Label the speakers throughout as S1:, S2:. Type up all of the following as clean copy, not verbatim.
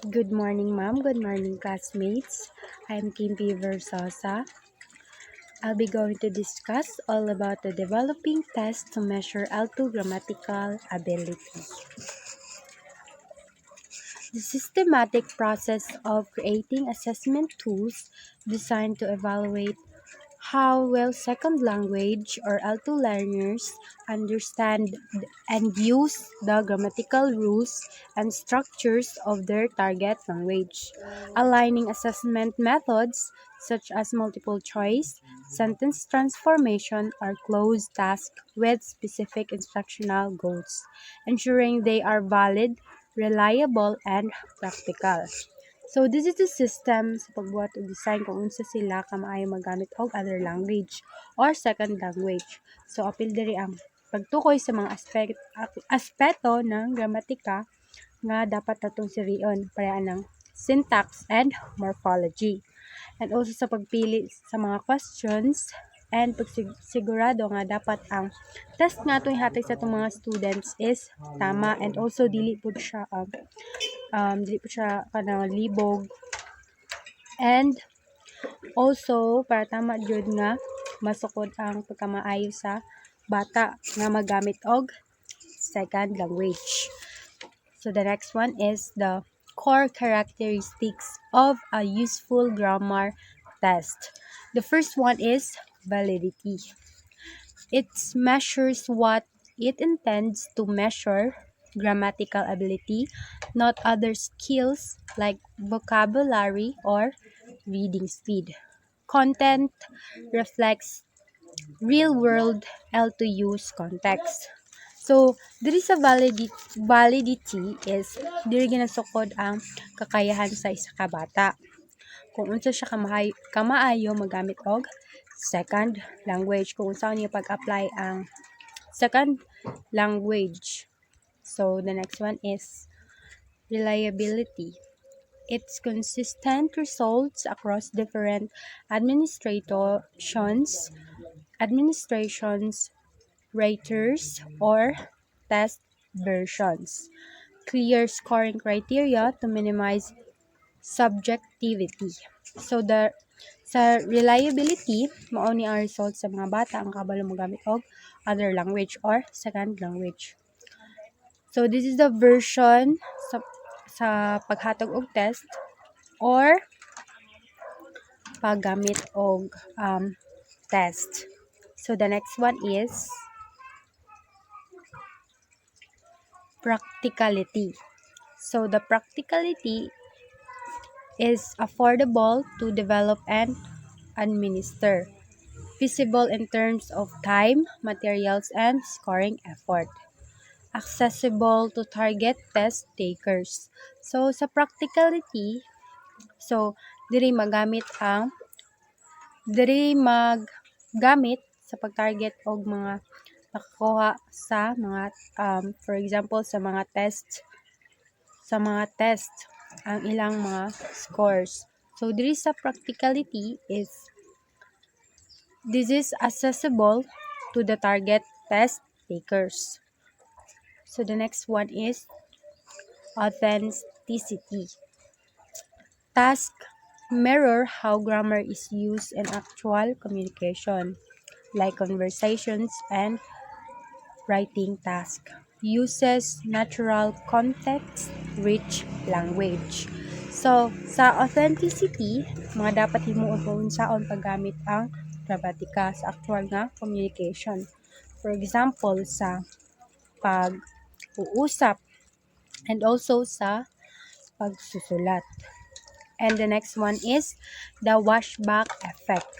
S1: Good morning, ma'am. Good morning, classmates. I'm Kimpi Versosa. I'll be going to discuss all about the developing test to measure L2 grammatical ability. The systematic process of creating assessment tools designed to evaluate how well second language or L2 learners understand and use the grammatical rules and structures of their target language, aligning assessment methods such as multiple choice, sentence transformation, or closed task with specific instructional goals, ensuring they are valid, reliable, and practical. So this is the system sa pagbuhat og design kung unsa sila ka maayo magamit og other language or second language. So apil diri ang pagtukoy sa mga aspeto ng gramatika nga dapat natong sirion para ng syntax and morphology. And also sa pagpili sa mga questions and pagsigurado nga dapat ang test nga itong ihatag sa itong mga students is tama and also dili po siya kanang libog. And also para tama jud nga masukod ang pagkamaayo sa bata nga magamit og second language. So the next one is the core characteristics of a useful grammar test. The first one is validity. It measures what it intends to measure, grammatical ability, not other skills like vocabulary or reading speed. Content reflects real-world L2 use context. So, diri sa validity is diri ginasukod ang kakayahan sa isa ka bata. Kung unsa siya kamaayo magamit og second language, kung unsa niya pag-apply ang second language. So, the next one is reliability. Its consistent results across different administrations, raters, or test versions. Clear scoring criteria to minimize subjectivity. So, sa reliability, mao ni ang results sa mga bata ang kabalo mogamit og other language or second language. So, this is the version sa paghatag og test or paggamit og test. So, the next one is practicality. So, the practicality is affordable to develop and administer, feasible in terms of time, materials, and scoring effort, accessible to target test takers. So, sa practicality, diri maggamit sa pagtarget og mga nakakuha sa mga for example sa mga test ang ilang mga scores. So diri sa practicality is this is accessible to the target test takers. So the next one is authenticity. Task mirror how grammar is used in actual communication, like conversations and writing task. Uses natural context-rich language. So, sa authenticity, mga dapat himuon kung unsaon paggamit ang gramatika sa actual nga communication. For example, sa pag-uusap and also sa pagsusulat. And the next one is the washback effect.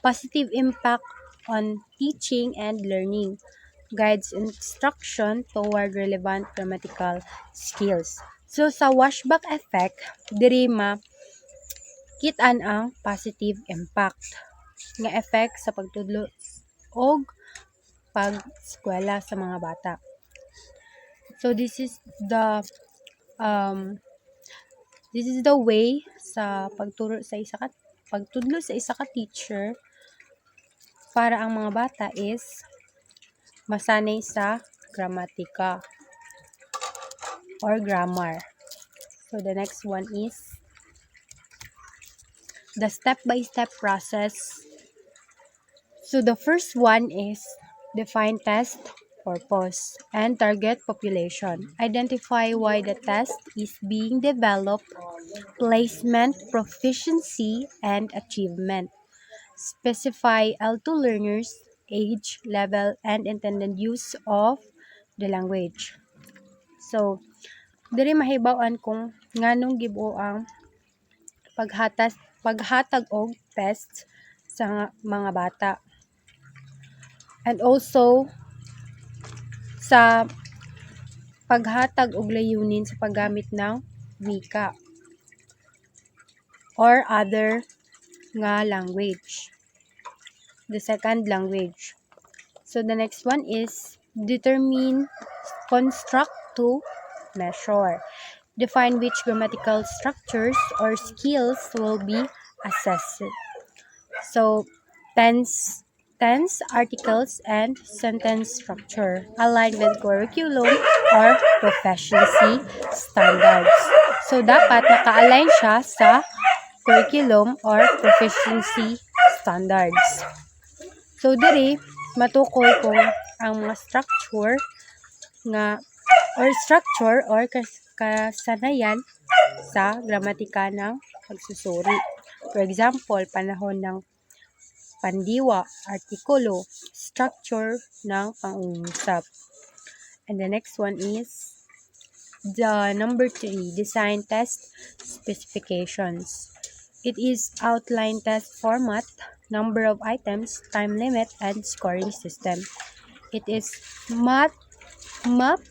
S1: Positive impact on teaching and learning. Guides instruction toward relevant grammatical skills. So, sa washback effect, diri kitaan ang positive impact nga effect sa pagtudlo og pag-eskwela sa mga bata. So, this is the way sa pagtudlo sa isa ka teacher para ang mga bata is masanay sa gramatika or grammar. So the next one is the step-by-step process. So the first one is define test purpose and target population. Identify why the test is being developed, placement, proficiency, and achievement. Specify L2 learners, age, level, and intended use of the language. So, diri mahibaw-an kung nganong gibuo ang paghatag og tests sa mga bata. And also, sa paghatag og layunin sa paggamit ng wika or other nga language. The second language. So the next one is determine, construct to measure. Define which grammatical structures or skills will be assessed. So tense, articles, and sentence structure aligned with curriculum or proficiency standards. So dapat naka-align siya sa curriculum or proficiency standards. So diri matukoy kung ang mga structure or kasanayan sa gramatika ng pagsusuri. For example, panahon ng pandiwa, artikulo, structure ng pangungusap. And the next one is the number 3, design test specifications. It is outline test format, number of items, time limit, and scoring system. It is map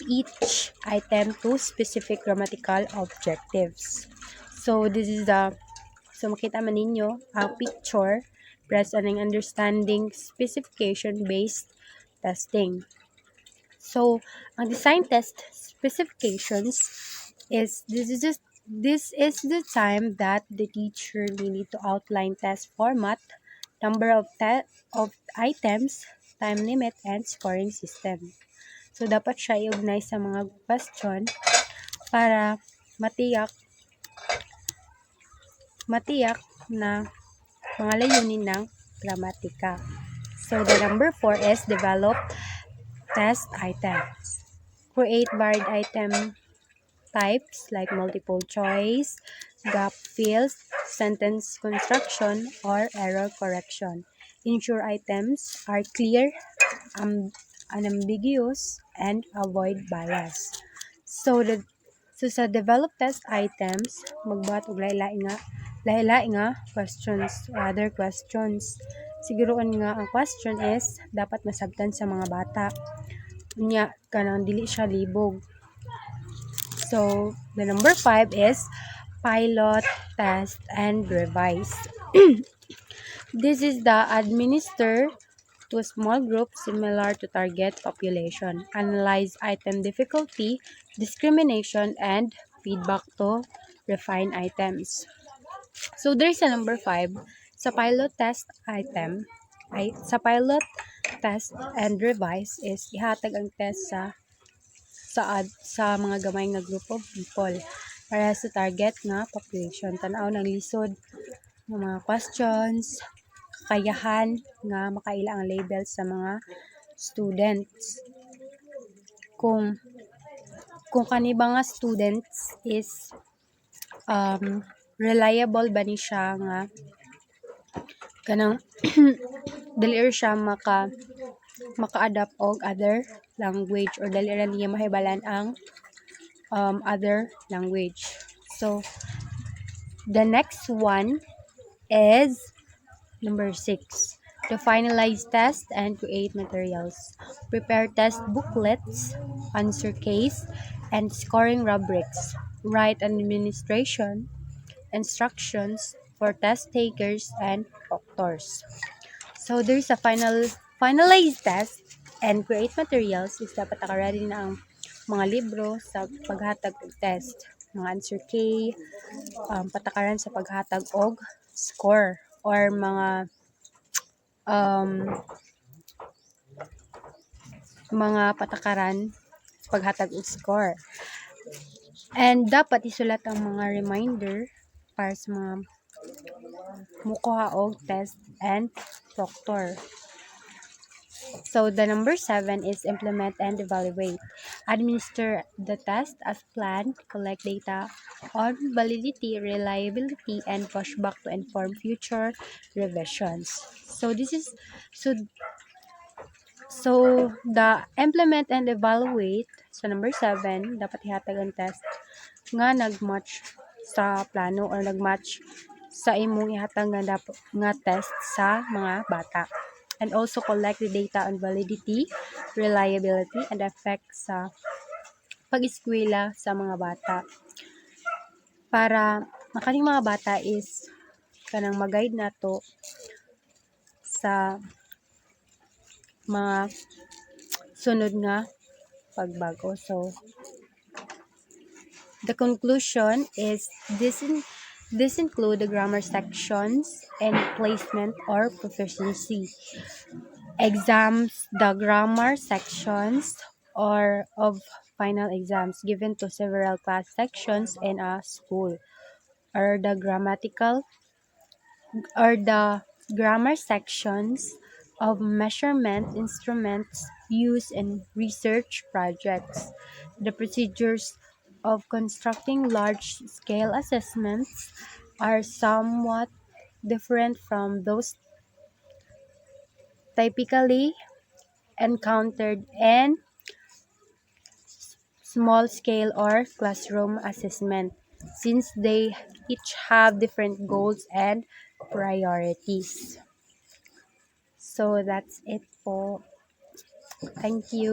S1: each item to specific grammatical objectives. So this is so makita man ninyo ang picture based on ang understanding specification based testing. So ang design test specifications is this is the time that the teacher will need to outline test format, number of items, time limit, and scoring system. So, dapat siya i-ugnay sa mga question para matiyak na mga layunin ng gramatika. So, the number 4 is develop test items. Create varied item types like multiple choice, gap fills, sentence construction, or error correction. Ensure items are clear, unambiguous, and avoid bias. So sa develop test items, magbuhat og lahi-lahi nga questions, other questions. Siguroon nga ang question is dapat masabtan sa mga bata. Unya kanang dili siya libog. So, the number 5 is pilot, test, and revise. This is the administer to a small group similar to target population. Analyze item difficulty, discrimination, and feedback to refine items. So, there's a number 5. Sa pilot test item, pilot test and revise is ihatag ang test sa mga gamay nga group of people para sa target nga population. Tanaw ng lisod ng mga questions, kakayahan nga makaila ang label sa mga students. Kung kani ba nga students is reliable ba ni siya nga kanang dali siya maka-adapt og other language or dali ra niya mahibalan ang other language. So the next one is number 6. To finalize test and create materials. Prepare test booklets, answer case, and scoring rubrics. Write administration instructions for test takers and proctors. So there's a finalize test and create materials is dapat naka-ready na ang mga libro sa paghatag og test, mga answer key, patakaran sa paghatag og score or mga patakaran paghatag og score. And dapat isulat ang mga reminder para sa mga mukuha og test and proctor. So the number 7 is implement and evaluate. Administer the test as planned, collect data on validity, reliability, and pushback to inform future revisions. So this is so so the implement and evaluate sa number 7 dapat ihatag ang test nga nagmatch sa plano or nagmatch sa imong ihatag nga test sa mga bata. And also collect the data on validity, reliability, and effect sa pag-eskwela sa mga bata. Para makaning mga bata is kanang mag-guide nato sa mga sunod nga pagbago. So the conclusion is this include the grammar sections and placement or proficiency exams, the grammar sections or of final exams given to several class sections in a school, or the grammar sections of measurement instruments used in research projects. The procedures of constructing large-scale assessments are somewhat different from those typically encountered in small-scale or classroom assessment, since they each have different goals and priorities. So that's it po. Thank you.